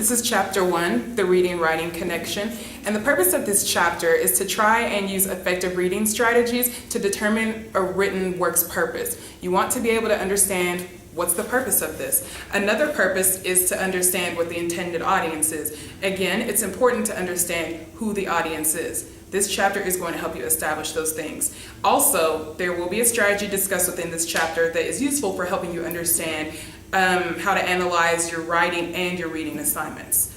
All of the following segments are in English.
This is chapter 1, the reading-writing connection, and the purpose of this chapter is to try and use effective reading strategies to determine a written work's purpose. You want to be able to understand what's the purpose of this. Another purpose is to understand what the intended audience is. Again, it's important to understand who the audience is. This chapter is going to help you establish those things. Also, there will be a strategy discussed within this chapter that is useful for helping you understand how to analyze your writing and your reading assignments.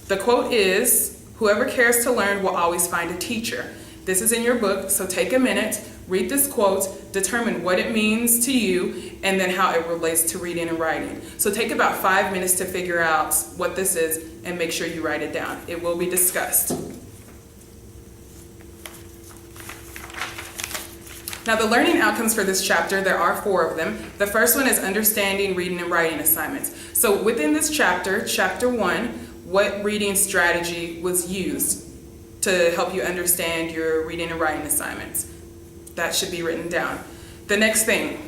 The quote is, "Whoever cares to learn will always find a teacher." This is in your book, so take a minute, read this quote, determine what it means to you, and then how it relates to reading and writing. So take about 5 minutes to figure out what this is and make sure you write it down. It will be discussed. Now, the learning outcomes for this chapter, there are 4 of them. The first one is understanding reading and writing assignments. So within this chapter, chapter 1, what reading strategy was used to help you understand your reading and writing assignments? That should be written down. The next thing,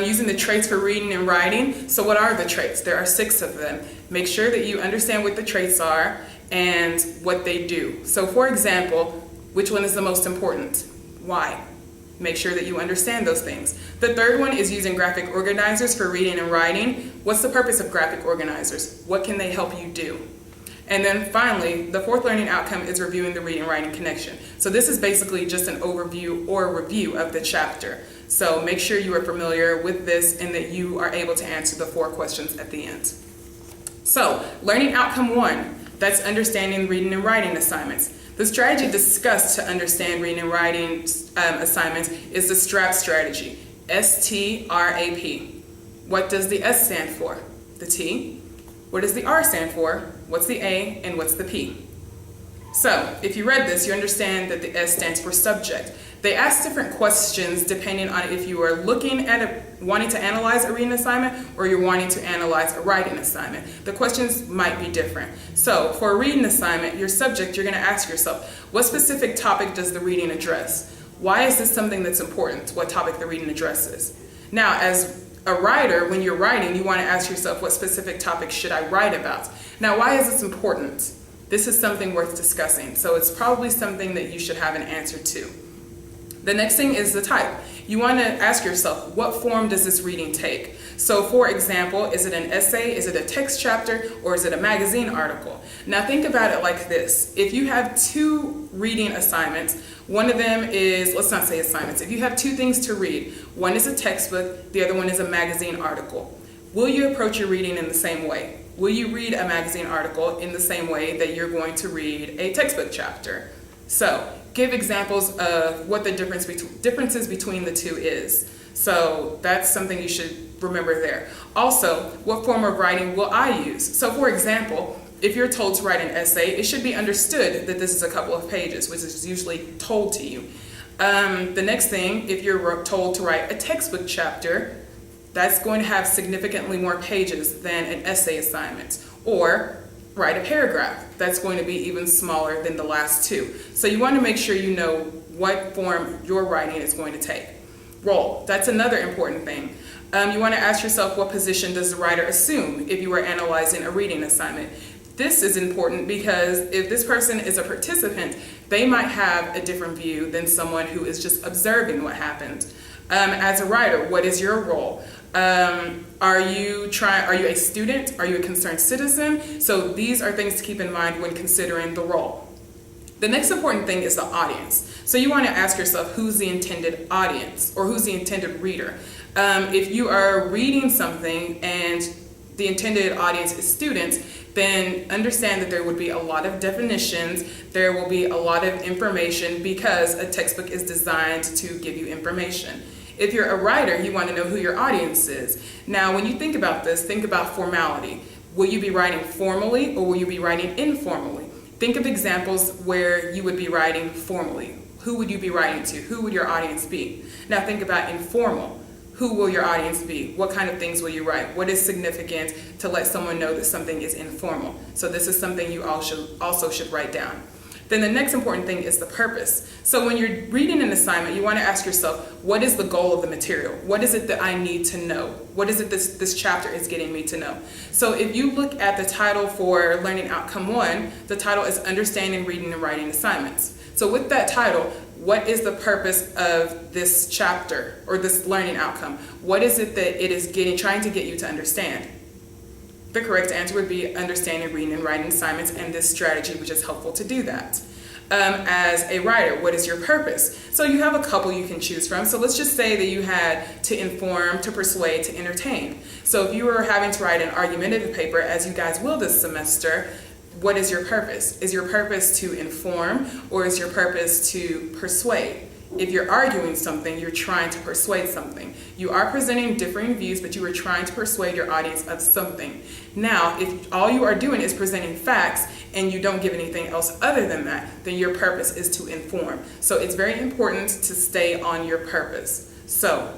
using the traits for reading and writing. So what are the traits? There are 6 of them. Make sure that you understand what the traits are and what they do. So for example, which one is the most important? Why? Make sure that you understand those things. The third one is using graphic organizers for reading and writing. What's the purpose of graphic organizers? What can they help you do? And then finally, the 4th learning outcome is reviewing the reading and writing connection. So this is basically just an overview or a review of the chapter. So make sure you are familiar with this and that you are able to answer the 4 questions at the end. So learning outcome 1, that's understanding reading and writing assignments. The strategy discussed to understand reading and writing assignments is the STRAP strategy, S-T-R-A-P. What does the S stand for? The T. What does the R stand for? What's the A and what's the P? So if you read this, you understand that the S stands for subject. They ask different questions depending on if you are looking at wanting to analyze a reading assignment or you're wanting to analyze a writing assignment. The questions might be different. So for a reading assignment, your subject, you're going to ask yourself, what specific topic does the reading address? Why is this something that's important, what topic the reading addresses? Now, as a writer, when you're writing, you want to ask yourself, what specific topic should I write about? Now, why is this important? This is something worth discussing, so it's probably something that you should have an answer to. The next thing is the type. You want to ask yourself, what form does this reading take? So for example, is it an essay, is it a text chapter, or is it a magazine article? Now think about it like this. If you have 2 reading assignments, one of them is, let's not say assignments, if you have 2 things to read, one is a textbook, the other one is a magazine article. Will you approach your reading in the same way? Will you read a magazine article in the same way that you're going to read a textbook chapter? So give examples of what the differences between the 2 is. So that's something you should remember there. Also, what form of writing will I use? So for example, if you're told to write an essay, it should be understood that this is a couple of pages, which is usually told to you. The next thing, if you're told to write a textbook chapter, that's going to have significantly more pages than an essay assignment. Or write a paragraph. That's going to be even smaller than the last 2. So you want to make sure you know what form your writing is going to take. Role, that's another important thing. You want to ask yourself, what position does the writer assume if you are analyzing a reading assignment? This is important because if this person is a participant, they might have a different view than someone who is just observing what happened. As a writer, what is your role? Are you a student? Are you a concerned citizen? So these are things to keep in mind when considering the role. The next important thing is the audience. So you want to ask yourself, who's the intended audience or who's the intended reader? If you are reading something and the intended audience is students, then understand that there would be a lot of definitions, there will be a lot of information because a textbook is designed to give you information. If you're a writer, you want to know who your audience is. Now, when you think about this, think about formality. Will you be writing formally or will you be writing informally? Think of examples where you would be writing formally. Who would you be writing to? Who would your audience be? Now think about informal. Who will your audience be? What kind of things will you write? What is significant to let someone know that something is informal? So this is something you also should write down. Then the next important thing is the purpose. So when you're reading an assignment, you want to ask yourself, what is the goal of the material? What is it that I need to know? What is it this chapter is getting me to know? So if you look at the title for Learning Outcome 1, the title is Understanding Reading and Writing Assignments. So with that title, what is the purpose of this chapter or this learning outcome? What is it that it is trying to get you to understand? The correct answer would be understanding reading and writing assignments and this strategy, which is helpful to do that. As a writer, what is your purpose? So you have a couple you can choose from. So let's just say that you had to inform, to persuade, to entertain. So if you were having to write an argumentative paper, as you guys will this semester, what is your purpose? Is your purpose to inform, or is your purpose to persuade? If you're arguing something, you're trying to persuade something. You are presenting differing views, but you are trying to persuade your audience of something. Now, if all you are doing is presenting facts and you don't give anything else other than that, then your purpose is to inform. So it's very important to stay on your purpose. So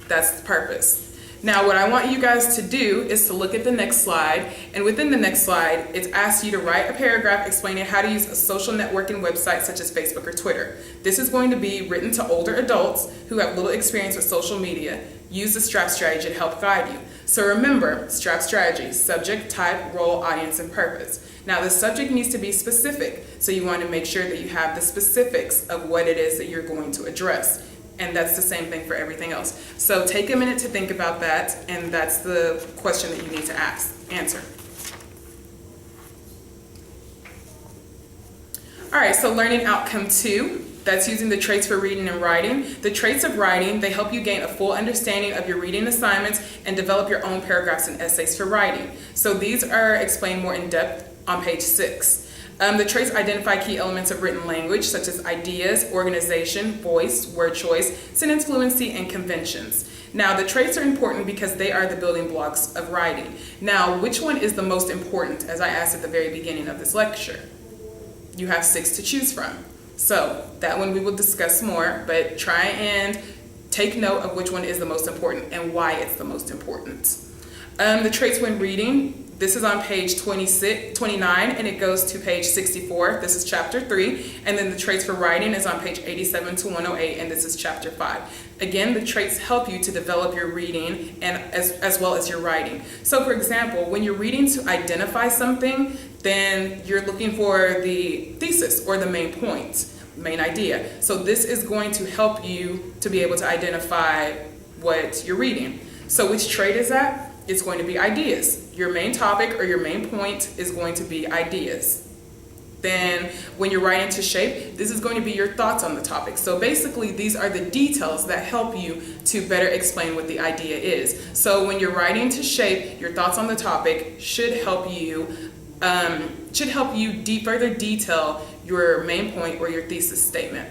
that's the purpose. Now, what I want you guys to do is to look at the next slide, and within the next slide, it asks you to write a paragraph explaining how to use a social networking website such as Facebook or Twitter. This is going to be written to older adults who have little experience with social media. Use the STRAP strategy to help guide you. So remember, STRAP strategy: subject, type, role, audience, and purpose. Now, the subject needs to be specific, so you want to make sure that you have the specifics of what it is that you're going to address. And that's the same thing for everything else. So take a minute to think about that, and that's the question that you need to answer. All right, so learning outcome 2, that's using the traits for reading and writing. The traits of writing, they help you gain a full understanding of your reading assignments and develop your own paragraphs and essays for writing. So these are explained more in depth on page 6. The traits identify key elements of written language, such as ideas, organization, voice, word choice, sentence fluency, and conventions. Now, the traits are important because they are the building blocks of writing. Now, which one is the most important, as I asked at the very beginning of this lecture? You have 6 to choose from. So that one we will discuss more, but try and take note of which one is the most important and why it's the most important. The traits when reading, this is on page 29, and it goes to page 64. This is chapter 3. And then the traits for writing is on page 87 to 108, and this is chapter 5. Again, the traits help you to develop your reading and as well as your writing. So for example, when you're reading to identify something, then you're looking for the thesis or the main point, main idea. So this is going to help you to be able to identify what you're reading. So which trait is that? It's going to be ideas. Your main topic or your main point is going to be ideas. Then when you're writing to shape, this is going to be your thoughts on the topic. So basically, these are the details that help you to better explain what the idea is. So when you're writing to shape, your thoughts on the topic should help you further detail your main point or your thesis statement.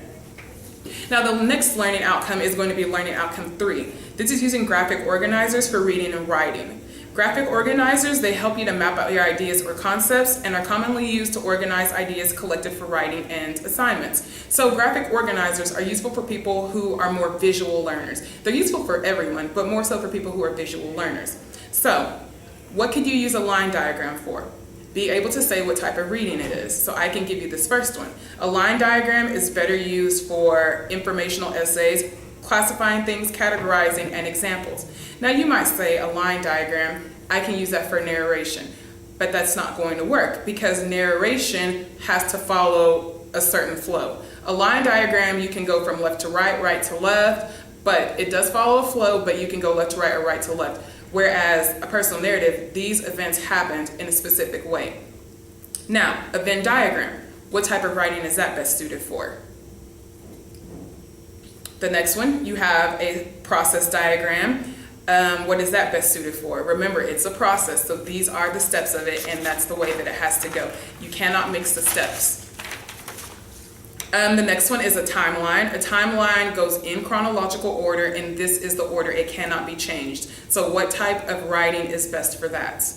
Now, the next learning outcome is going to be learning outcome 3. This is using graphic organizers for reading and writing. Graphic organizers, they help you to map out your ideas or concepts and are commonly used to organize ideas collected for writing and assignments. So graphic organizers are useful for people who are more visual learners. They're useful for everyone, but more so for people who are visual learners. So what could you use a line diagram for? Be able to say what type of reading it is. So I can give you this first one. A line diagram is better used for informational essays, classifying things, categorizing, and examples. Now you might say a line diagram, I can use that for narration, but that's not going to work because narration has to follow a certain flow. A line diagram, you can go from left to right, right to left, but it does follow a flow, but you can go left to right or right to left. Whereas a personal narrative, these events happened in a specific way. Now, a Venn diagram, what type of writing is that best suited for? The next one, you have a process diagram. What is that best suited for? Remember, it's a process, so these are the steps of it, and that's the way that it has to go. You cannot mix the steps. The next one is a timeline. A timeline goes in chronological order, and this is the order. It cannot be changed. So what type of writing is best for that?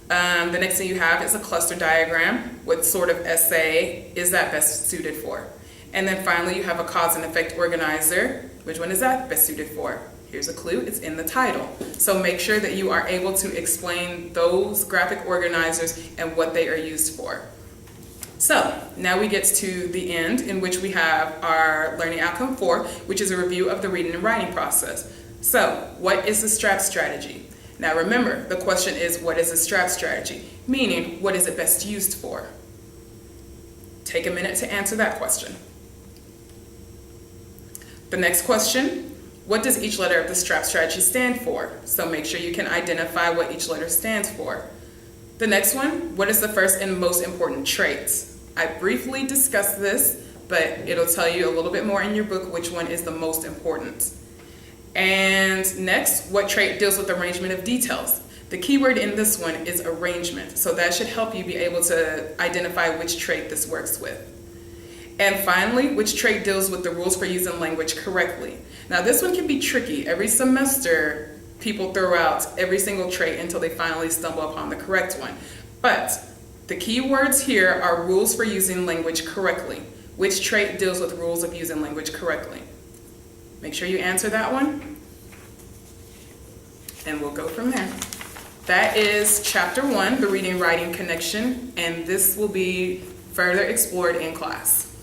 The next thing you have is a cluster diagram. What sort of essay is that best suited for? And then finally, you have a cause and effect organizer. Which one is that best suited for? Here's a clue, it's in the title. So make sure that you are able to explain those graphic organizers and what they are used for. So now we get to the end, in which we have our learning outcome 4, which is a review of the reading and writing process. So what is the STRAP strategy? Now remember, the question is, what is a STRAP strategy? Meaning, what is it best used for? Take a minute to answer that question. The next question, what does each letter of the STRAP strategy stand for? So make sure you can identify what each letter stands for. The next one, what is the first and most important traits? I briefly discussed this, but it'll tell you a little bit more in your book which one is the most important. And next, what trait deals with arrangement of details? The key word in this one is arrangement, so that should help you be able to identify which trait this works with. And finally, which trait deals with the rules for using language correctly? Now this one can be tricky. Every semester, people throw out every single trait until they finally stumble upon the correct one. But the key words here are rules for using language correctly. Which trait deals with rules of using language correctly? Make sure you answer that one, and we'll go from there. That is Chapter 1, the reading-writing connection, and this will be further explored in class.